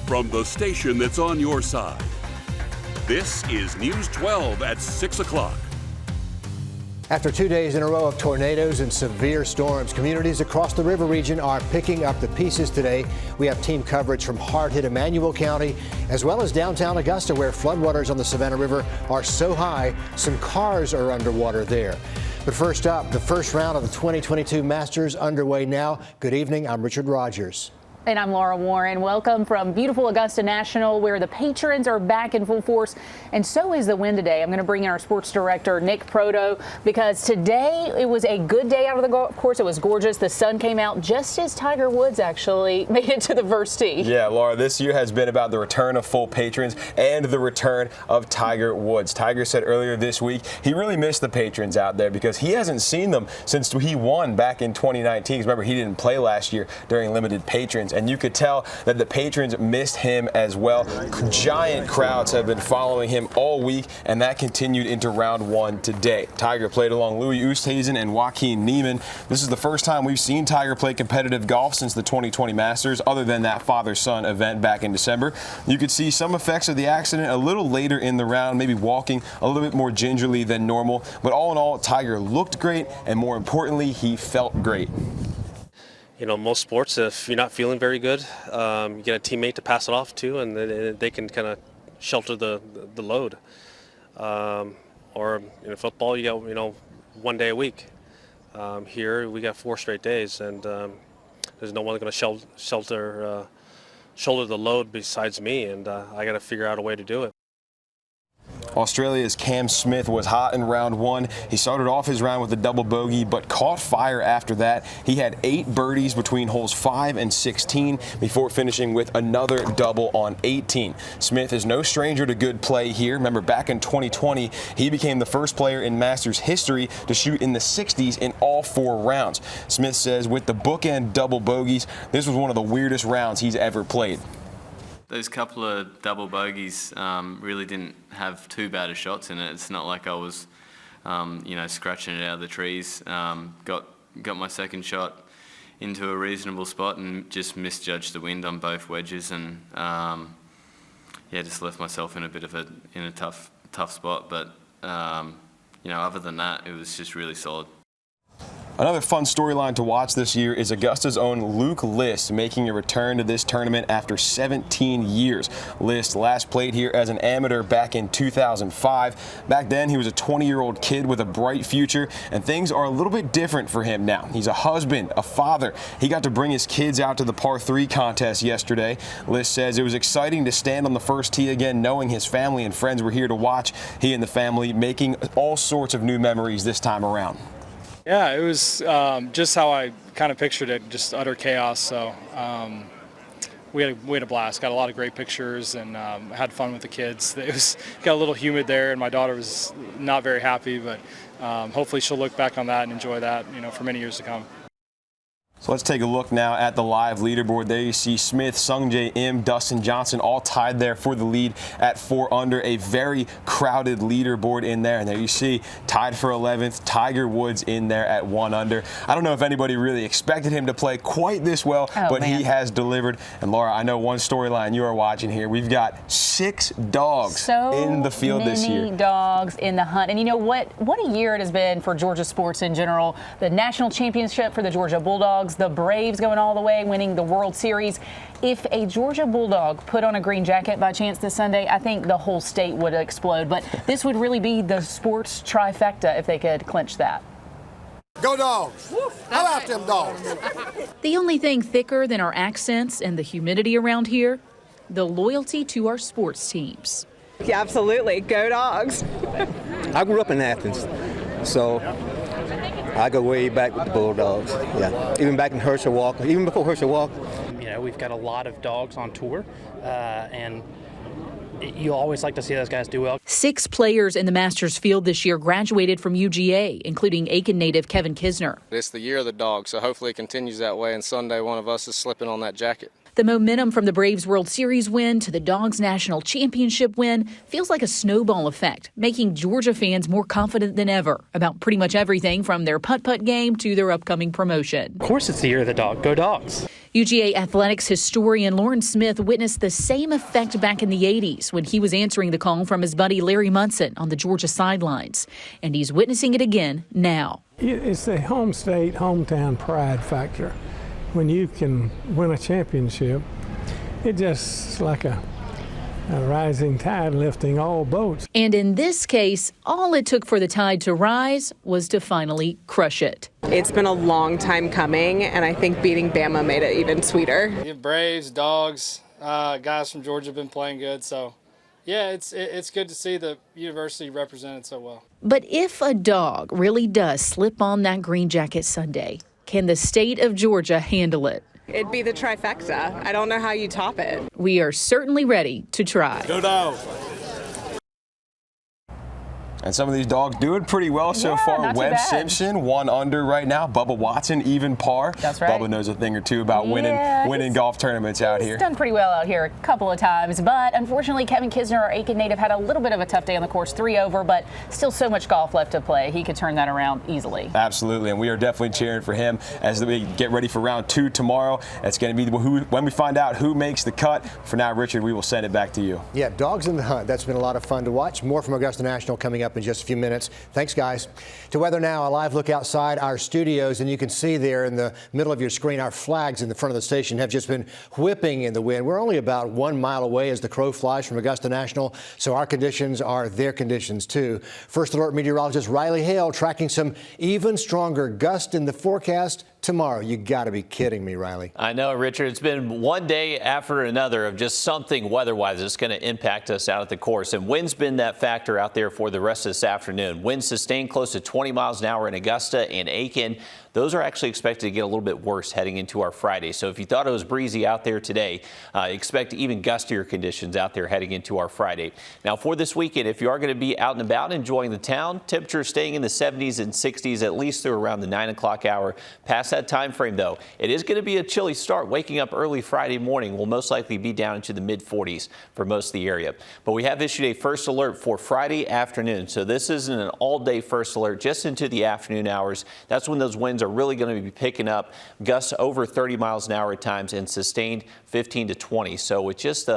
from the station that's on your side. This is News 12 at 6 o'clock. After 2 days in a row of tornadoes and severe storms, communities across the river region are picking up the pieces today. We have team coverage from hard-hit Emmanuel County, as well as downtown Augusta, where floodwaters on the Savannah River are so high, some cars are underwater there. But first up, the first round of the 2022 Masters underway now. Good evening, I'm Richard Rogers. And I'm Laura Warren. Welcome from beautiful Augusta National, where the patrons are back in full force, and so is the wind today. I'm going to bring in our sports director, Nick Proto, because today it was a good day out of the golf course. It was gorgeous. The sun came out just as Tiger Woods actually made it to the first tee. Yeah, Laura, this year has been about the return of full patrons and the return of Tiger Woods. Tiger said earlier this week he really missed the patrons out there because he hasn't seen them since he won back in 2019. Remember, he didn't play last year during limited patrons. And you could tell that the patrons missed him as well. Giant crowds have been following him all week, and that continued into round one today. Tiger played along Louis Oosthuizen and Joaquin Niemann. This is the first time we've seen Tiger play competitive golf since the 2020 Masters, other than that father-son event back in December. You could see some effects of the accident a little later in the round, maybe walking a little bit more gingerly than normal. But all in all, Tiger looked great, and more importantly, he felt great. You know, most sports, if you're not feeling very good, you get a teammate to pass it off to, and they can kind of shelter the load. Or in football, you got 1 day a week. Here we got 4 straight days, and there's no one going to shoulder the load besides me, and I got to figure out a way to do it. Australia's Cam Smith was hot in round one. He started off his round with a double bogey, but caught fire after that. He had 8 birdies between holes 5 and 16 before finishing with another double on 18. Smith is no stranger to good play here. Remember, back in 2020, he became the first player in Masters history to shoot in the 60s in all 4 rounds. Smith says with the bookend double bogeys, this was one of the weirdest rounds he's ever played. Those couple of double bogeys really didn't have too bad of shots in it. It's not like I was, scratching it out of the trees. Got my second shot into a reasonable spot and just misjudged the wind on both wedges, and just left myself in a bit of a tough spot. But other than that, it was just really solid. Another fun storyline to watch this year is Augusta's own Luke List making a return to this tournament after 17 years. List last played here as an amateur back in 2005. Back then, he was a 20-year-old kid with a bright future, and things are a little bit different for him now. He's a husband, a father. He got to bring his kids out to the par 3 contest yesterday. List says it was exciting to stand on the first tee again, knowing his family and friends were here to watch. He and the family making all sorts of new memories this time around. Yeah, it was just how I kind of pictured it, just utter chaos. So we had a blast, got a lot of great pictures, and had fun with the kids. It got a little humid there, and my daughter was not very happy, but hopefully she'll look back on that and enjoy that, for many years to come. So let's take a look now at the live leaderboard. There you see Smith, Sungjae Im, Dustin Johnson all tied there for the lead at 4 under. A very crowded leaderboard in there. And there you see tied for 11th, Tiger Woods in there at 1 under. I don't know if anybody really expected him to play quite this well, but he has delivered. And Laura, I know one storyline you are watching here. We've got 6 dogs in the field this year. So many dogs in the hunt. And you know what a year it has been for Georgia sports in general. The national championship for the Georgia Bulldogs, the Braves going all the way, winning the World Series. If a Georgia Bulldog put on a green jacket by chance this Sunday, I think the whole state would explode. But this would really be the sports trifecta if they could clinch that. Go Dogs! How about them dogs? The only thing thicker than our accents and the humidity around here, the loyalty to our sports teams. Yeah, absolutely. Go Dogs! I grew up in Athens, so I go way back with the Bulldogs. Yeah, even back in Herschel Walker, even before Herschel Walker. We've got a lot of dogs on tour, and you always like to see those guys do well. 6 players in the Masters field this year graduated from UGA, including Aiken native Kevin Kisner. It's the year of the dog, so hopefully it continues that way, and Sunday one of us is slipping on that jacket. The momentum from the Braves World Series win to the Dogs National Championship win feels like a snowball effect, making Georgia fans more confident than ever about pretty much everything from their putt-putt game to their upcoming promotion. Of course it's the year of the dog. Go Dogs. UGA athletics historian Lauren Smith witnessed the same effect back in the 80s when he was answering the call from his buddy Larry Munson on the Georgia sidelines. And he's witnessing it again now. It's the home state, hometown pride factor. When you can win a championship, it's just like a rising tide lifting all boats. And in this case, all it took for the tide to rise was to finally crush it. It's been a long time coming, and I think beating Bama made it even sweeter. The Braves, Dogs, guys from Georgia have been playing good, so yeah, it's good to see the university represented so well. But if a dog really does slip on that green jacket Sunday, can the state of Georgia handle it? It'd be the trifecta. I don't know how you top it. We are certainly ready to try. Go Dogs! And some of these dogs doing pretty well so far. Webb Simpson, 1 under right now. Bubba Watson, even par. That's right. Bubba knows a thing or two about winning golf tournaments out here. He's done pretty well out here a couple of times, but unfortunately, Kevin Kisner, our Aiken native, had a little bit of a tough day on the course, 3 over, but still so much golf left to play. He could turn that around easily. Absolutely, and we are definitely cheering for him as we get ready for round 2 tomorrow. It's going to be when we find out who makes the cut. For now, Richard, we will send it back to you. Yeah, Dogs in the Hunt. That's been a lot of fun to watch. More from Augusta National coming up in just a few minutes. Thanks, guys. To weather now, a live look outside our studios, and you can see there in the middle of your screen, our flags in the front of the station have just been whipping in the wind. We're only about 1 mile away as the crow flies from Augusta National, so our conditions are their conditions too. First Alert meteorologist Riley Hale tracking some even stronger gusts in the forecast tomorrow. You got to be kidding me, Riley. I know, Richard. It's been one day after another of just something weather-wise that's going to impact us out at the course. And wind's been that factor out there for the rest of this afternoon. Winds sustained close to 20 miles an hour in Augusta and Aiken. Those are actually expected to get a little bit worse heading into our Friday. So if you thought it was breezy out there today, expect even gustier conditions out there heading into our Friday. Now for this weekend, if you are going to be out and about enjoying the town, temperatures staying in the 70s and 60s at least through around the 9 o'clock hour. Past that time frame, though, it is going to be a chilly start. Waking up early Friday morning will most likely be down into the mid-40s for most of the area. But we have issued a first alert for Friday afternoon. So this isn't an all-day first alert, just into the afternoon hours. That's when those winds are really going to be picking up, gusts over 30 miles an hour at times and sustained 15 to 20. So with just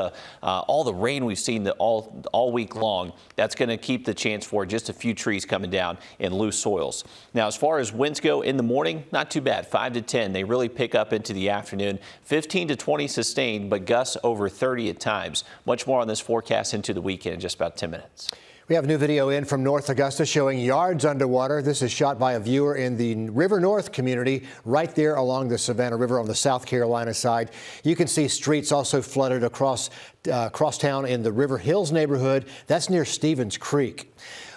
all the rain we've seen all week long, that's going to keep the chance for just a few trees coming down in loose soils. Now, as far as winds go in the morning, not too bad, 5 to 10. They really pick up into the afternoon, 15 to 20 sustained, but gusts over 30 at times. Much more on this forecast into the weekend in just about 10 minutes. We have new video in from North Augusta showing yards underwater. This is shot by a viewer in the River North community right there along the Savannah River on the South Carolina side. You can see streets also flooded across town in the River Hills neighborhood. That's near Stevens Creek.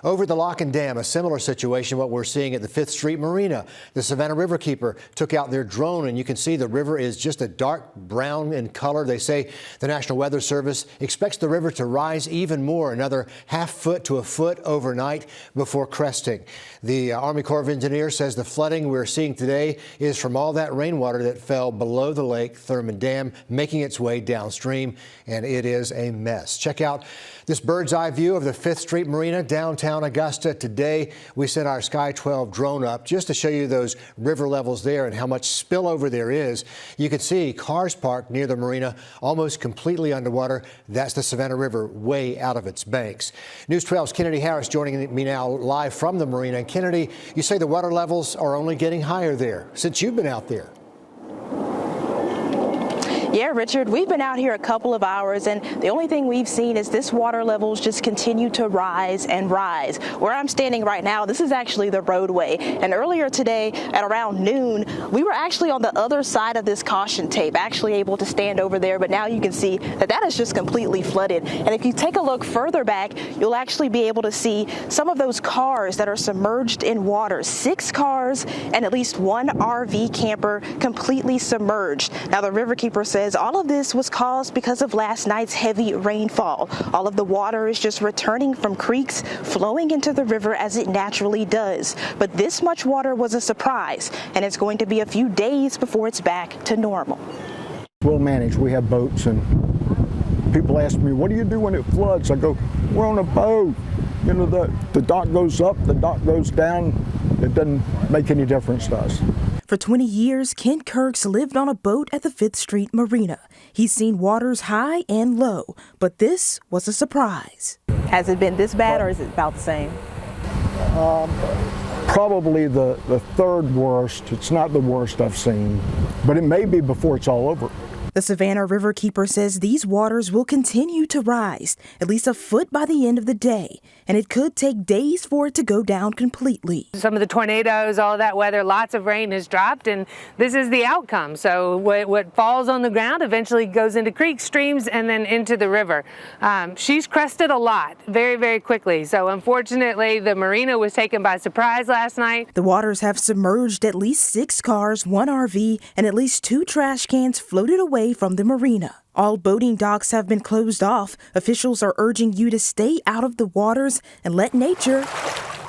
Over the lock and dam, a similar situation, what we're seeing at the 5th Street Marina. The Savannah Riverkeeper took out their drone, and you can see the river is just a dark brown in color. They say the National Weather Service expects the river to rise even more, another half foot to a foot overnight before cresting. The Army Corps of Engineers says the flooding we're seeing today is from all that rainwater that fell below the Lake Thurman Dam, making its way downstream, and it is a mess. Check out this bird's eye view of the 5th Street Marina downtown Augusta. Today, we sent our Sky 12 drone up just to show you those river levels there and how much spillover there is. You can see cars parked near the marina almost completely underwater. That's the Savannah River way out of its banks. News 12's Kennedy Harris joining me now live from the marina. And Kennedy, you say the water levels are only getting higher there since you've been out there. Yeah, Richard, we've been out here a couple of hours, and the only thing we've seen is this water levels just continue to rise and rise. Where I'm standing right now, this is actually the roadway. And earlier today at around noon, we were actually on the other side of this caution tape, actually able to stand over there. But now you can see that that is just completely flooded. And if you take a look further back, you'll actually be able to see some of those cars that are submerged in water. 6 cars and at least 1 RV camper completely submerged. Now, the Riverkeeper says all of this was caused because of last night's heavy rainfall. All of the water is just returning from creeks, flowing into the river as it naturally does. But this much water was a surprise, and it's going to be a few days before it's back to normal. We'll manage. We have boats, and people ask me, what do you do when it floods? I go, we're on a boat. You know, the dock goes up, the dock goes down. It doesn't make any difference to us. For 20 years, Kent Kirks lived on a boat at the 5th Street Marina. He's seen waters high and low, but this was a surprise. Has it been this bad or is it about the same? Probably the third worst. It's not the worst I've seen, but it may be before it's all over. The Savannah Riverkeeper says these waters will continue to rise, at least a foot by the end of the day, and it could take days for it to go down completely. Some of the tornadoes, all of that weather, lots of rain has dropped, and this is the outcome. So what falls on the ground eventually goes into creeks, streams, and then into the river. She's crested a lot very, very quickly. So unfortunately, the marina was taken by surprise last night. The waters have submerged at least 6 cars, 1 RV, and at least 2 trash cans floated away from the marina. All boating docks have been closed off. Officials are urging you to stay out of the waters and let nature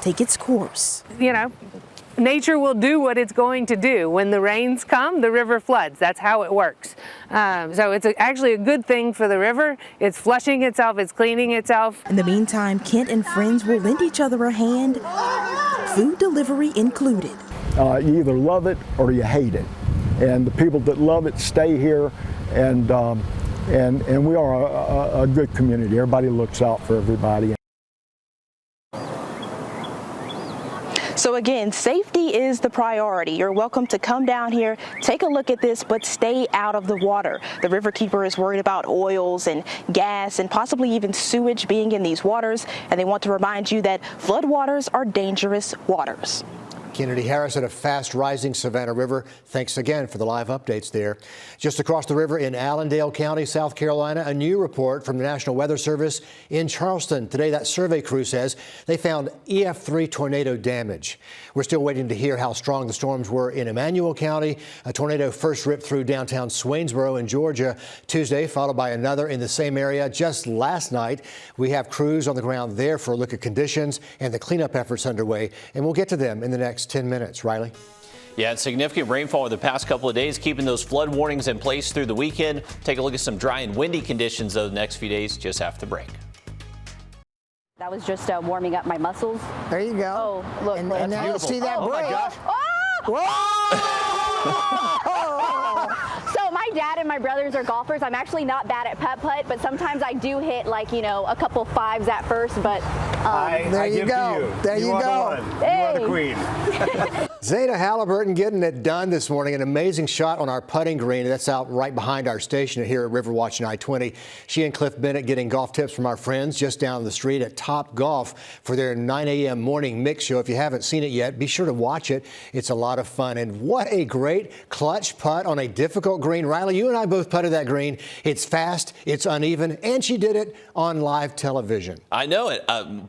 take its course. You know, nature will do what it's going to do. When the rains come, the river floods. That's how it works. So it's actually a good thing for the river. It's flushing itself, it's cleaning itself. In the meantime, Kent and friends will lend each other a hand, food delivery included. You either love it or you hate it. And the people that love it stay here, and we are a good community. Everybody looks out for everybody. So again, safety is the priority. You're welcome to come down here, take a look at this, but stay out of the water. The Riverkeeper is worried about oils and gas and possibly even sewage being in these waters, and they want to remind you that floodwaters are dangerous waters. Kennedy Harris at a fast-rising Savannah River. Thanks again for the live updates there. Just across the river in Allendale County, South Carolina, a new report from the National Weather Service in Charleston. Today, that survey crew says they found EF3 tornado damage. We're still waiting to hear how strong the storms were in Emmanuel County. A tornado first ripped through downtown Swainsboro in Georgia Tuesday, followed by another in the same area just last night. We have crews on the ground there for a look at conditions and the cleanup efforts underway, and we'll get to them in the next 10 minutes. Riley? Yeah, it's significant rainfall over the past couple of days, keeping those flood warnings in place through the weekend. Take a look at some dry and windy conditions, though, the next few days, just after the break. That was just warming up my muscles. There you go. Oh, look. And now you see that break. Oh, my gosh. So my dad and my brothers are golfers. I'm actually not bad at putt-putt, but sometimes I do hit, like, you know, a couple fives at first, but... there you go. There you go. Hey. You are the queen. Zeta Halliburton getting it done this morning. An amazing shot on our putting green. That's out right behind our station here at Riverwatch and I-20. She and Cliff Bennett getting golf tips from our friends just down the street at Top Golf for their 9 a.m. morning mix show. If you haven't seen it yet, be sure to watch it. It's a lot of fun. And what a great clutch putt on a difficult green. Riley, you and I both putted that green. It's fast, it's uneven, and she did it on live television. I know it.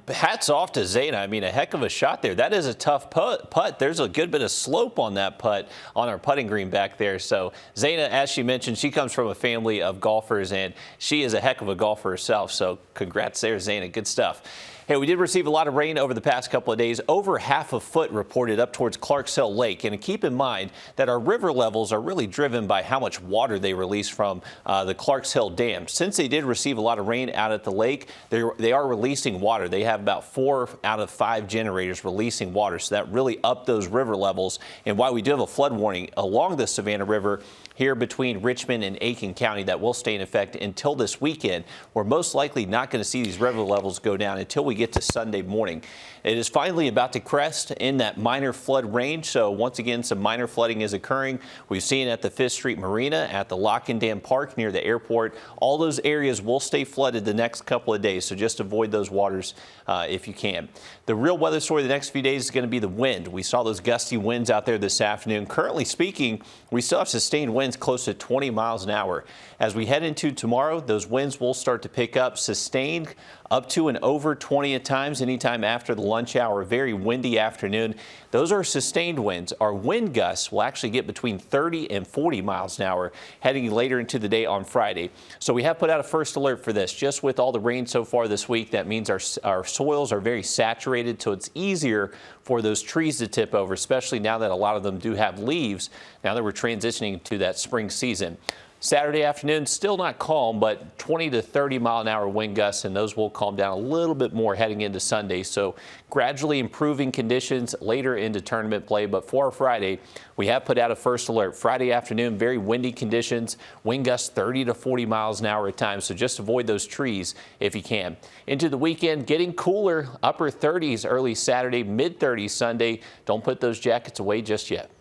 Hats off to Zeta. I mean, a heck of a shot there. That is a tough putt. There's a good bit of slope on that putt on our putting green back there. So Zeta, as she mentioned, she comes from a family of golfers, and she is a heck of a golfer herself. So congrats there, Zeta. Good stuff. Hey, we did receive a lot of rain over the past couple of days, over half a foot reported up towards Clarks Hill Lake. And keep in mind that our river levels are really driven by how much water they release from the Clarks Hill Dam. Since they did receive a lot of rain out at the lake, they are releasing water. They have about 4 out of 5 generators releasing water. So that really upped those river levels. And while we do have a flood warning along the Savannah River here between Richmond and Aiken County that will stay in effect until this weekend, we're most likely not going to see these river levels go down until we get to Sunday morning. It is finally about to crest in that minor flood range. So once again, some minor flooding is occurring. We've seen at the 5th Street Marina, at the Lock and Dam Park near the airport. All those areas will stay flooded the next couple of days. So just avoid those waters if you can. The real weather story the next few days is going to be the wind. We saw those gusty winds out there this afternoon. Currently speaking, we still have sustained winds close to 20 miles an hour. As we head into tomorrow, those winds will start to pick up, sustained up to and over 20 at times, anytime after the lunch hour. Very windy afternoon. Those are sustained winds. Our wind gusts will actually get between 30 and 40 miles an hour heading later into the day on Friday. So we have put out a first alert for this. Just with all the rain so far this week, that means our soils are very saturated, so it's easier for those trees to tip over, especially now that a lot of them do have leaves, now that we're transitioning to that spring season. Saturday afternoon, still not calm, but 20 to 30 mile an hour wind gusts, and those will calm down a little bit more heading into Sunday. So gradually improving conditions later into tournament play. But for Friday, we have put out a first alert. Friday afternoon, very windy conditions, wind gusts 30 to 40 miles an hour at times. So just avoid those trees if you can. Into the weekend, getting cooler, upper 30s early Saturday, mid 30s Sunday. Don't put those jackets away just yet.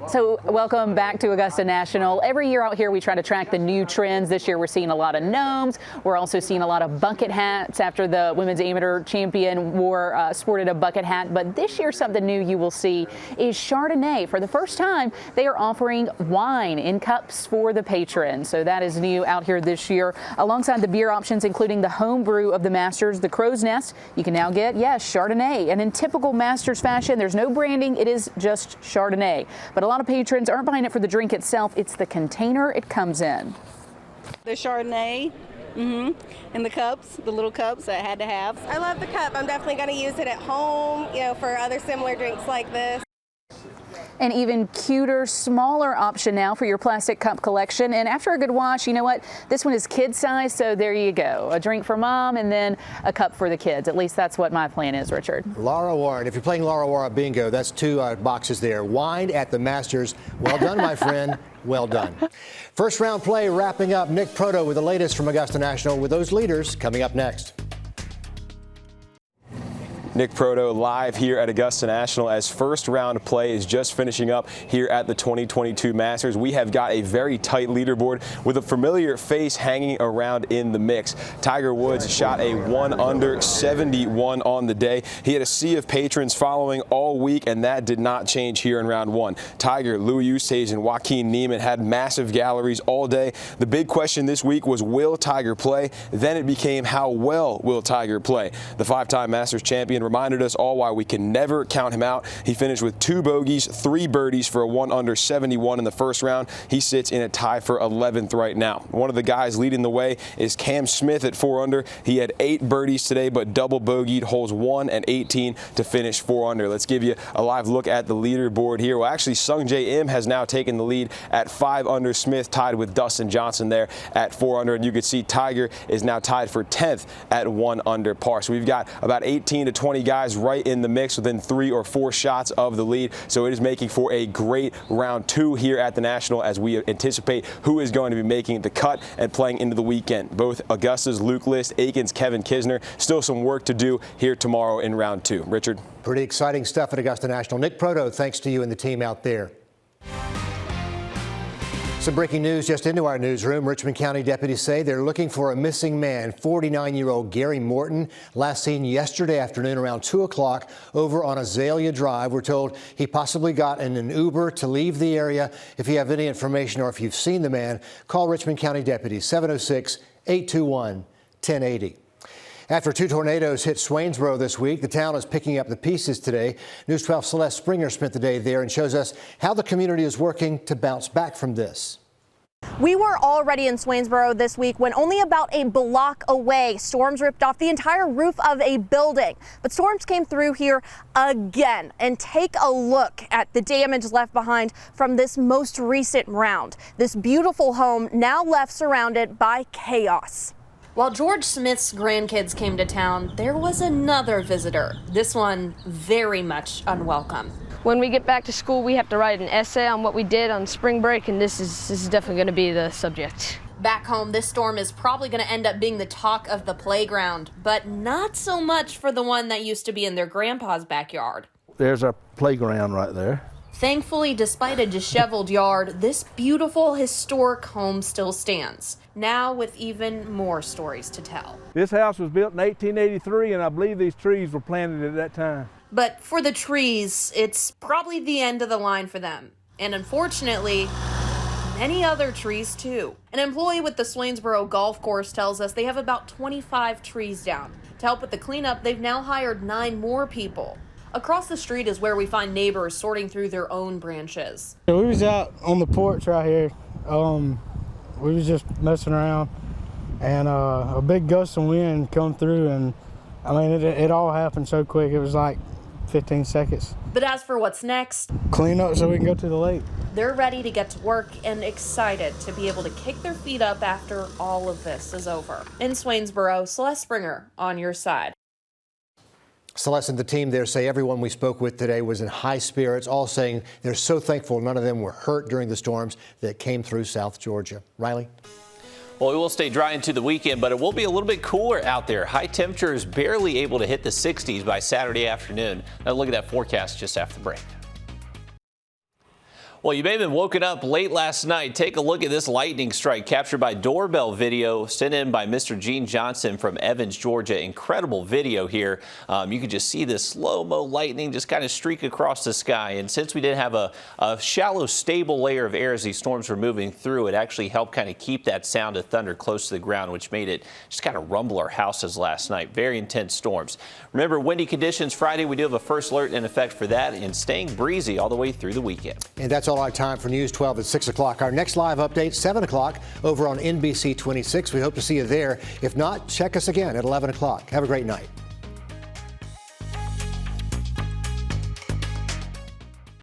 So welcome back to Augusta National. Every year out here we try to track the new trends. This year we're seeing a lot of gnomes. We're also seeing a lot of bucket hats after the women's amateur champion sported a bucket hat. But this year something new you will see is Chardonnay. For the first time, they are offering wine in cups for the patrons. So that is new out here this year. Alongside the beer options, including the home brew of the Masters, the Crow's Nest, you can now get, yes, Chardonnay. And in typical Masters fashion, there's no branding. It is just Chardonnay. But a lot of patrons aren't buying it for the drink itself. It's the container it comes in. The Chardonnay, and the cups, the little cups I had to have. I love the cup. I'm definitely going to use it at home, for other similar drinks like this. An even cuter, smaller option now for your plastic cup collection. And after a good wash, you know what? This one is kid size, so there you go. A drink for mom and then a cup for the kids. At least that's what my plan is, Richard. Laura Warren, if you're playing Laura Warren bingo, that's two boxes there. Wine at the Masters. Well done, my friend. Well done. First round play wrapping up. Nick Proto with the latest from Augusta National with those leaders coming up next. Nick Proto live here at Augusta National as first round play is just finishing up here at the 2022 Masters. We have got a very tight leaderboard with a familiar face hanging around in the mix. Tiger Woods shot a 1 under 71 on the day. He had a sea of patrons following all week, and that did not change here in round one. Tiger, Louis Oosthuizen, and Joaquin Niemann had massive galleries all day. The big question this week was, will Tiger play? Then it became, how well will Tiger play? The five-time Masters champion reminded us all why we can never count him out. He finished with 2 bogeys, 3 birdies for a 1 under 71 in the first round. He sits in a tie for 11th right now. One of the guys leading the way is Cam Smith at 4 under. He had 8 birdies today, but double bogeyed, holes 1 and 18 to finish 4 under. Let's give you a live look at the leaderboard here. Well, actually, Sung Jae Im has now taken the lead at 5 under. Smith tied with Dustin Johnson there at 4 under, and you can see Tiger is now tied for 10th at 1 under par. So we've got about 18 to 20 guys right in the mix within 3 or 4 shots of the lead. So it is making for a great round 2 here at the National as we anticipate who is going to be making the cut and playing into the weekend. Both Augusta's Luke List, Aiken's Kevin Kisner. Still some work to do here tomorrow in round 2. Richard? Pretty exciting stuff at Augusta National. Nick Proto, thanks to you and the team out there. Some breaking news just into our newsroom. Richmond County deputies say they're looking for a missing man, 49-year-old Gary Morton, last seen yesterday afternoon around 2 o'clock over on Azalea Drive. We're told he possibly got in an Uber to leave the area. If you have any information or if you've seen the man, call Richmond County deputies, 706-821-1080. After 2 tornadoes hit Swainsboro this week, the town is picking up the pieces today. News 12 Celeste Springer spent the day there and shows us how the community is working to bounce back from this. We were already in Swainsboro this week when only about a block away, storms ripped off the entire roof of a building. But storms came through here again, and take a look at the damage left behind from this most recent round. This beautiful home now left surrounded by chaos. While George Smith's grandkids came to town, there was another visitor, this one very much unwelcome. When we get back to school, we have to write an essay on what we did on spring break, and this is definitely going to be the subject. Back home, this storm is probably going to end up being the talk of the playground, but not so much for the one that used to be in their grandpa's backyard. There's our playground right there. Thankfully, despite a disheveled yard, this beautiful historic home still stands, now with even more stories to tell. This house was built in 1883, and I believe these trees were planted at that time. But for the trees, it's probably the end of the line for them. And unfortunately, many other trees too. An employee with the Swainsboro Golf Course tells us they have about 25 trees down. To help with the cleanup, they've now hired 9 more people. Across the street is where we find neighbors sorting through their own branches. We was out on the porch right here. We was just messing around, and a big gust of wind come through, and I mean, it all happened so quick. It was like 15 seconds. But as for what's next, clean up so we can go to the lake. They're ready to get to work and excited to be able to kick their feet up after all of this is over. In Swainsboro, Celeste Springer on your side. Celeste and the team there say everyone we spoke with today was in high spirits, all saying they're so thankful none of them were hurt during the storms that came through South Georgia. Riley? Well, it will stay dry into the weekend, but it will be a little bit cooler out there. High temperatures barely able to hit the 60s by Saturday afternoon. Now look at that forecast just after the break. Well, you may have been woken up late last night. Take a look at this lightning strike captured by doorbell video sent in by Mr. Gene Johnson from Evans, Georgia. Incredible video here. You can just see this slow-mo lightning just kind of streak across the sky. And since we did have a shallow, stable layer of air as these storms were moving through, it actually helped kind of keep that sound of thunder close to the ground, which made it just kind of rumble our houses last night. Very intense storms. Remember, windy conditions Friday. We do have a first alert in effect for that, and staying breezy all the way through the weekend. And that's all our time for News 12 at 6 o'clock. Our next live update, 7 o'clock, over on NBC 26. We hope to see you there. If not, check us again at 11 o'clock. Have a great night.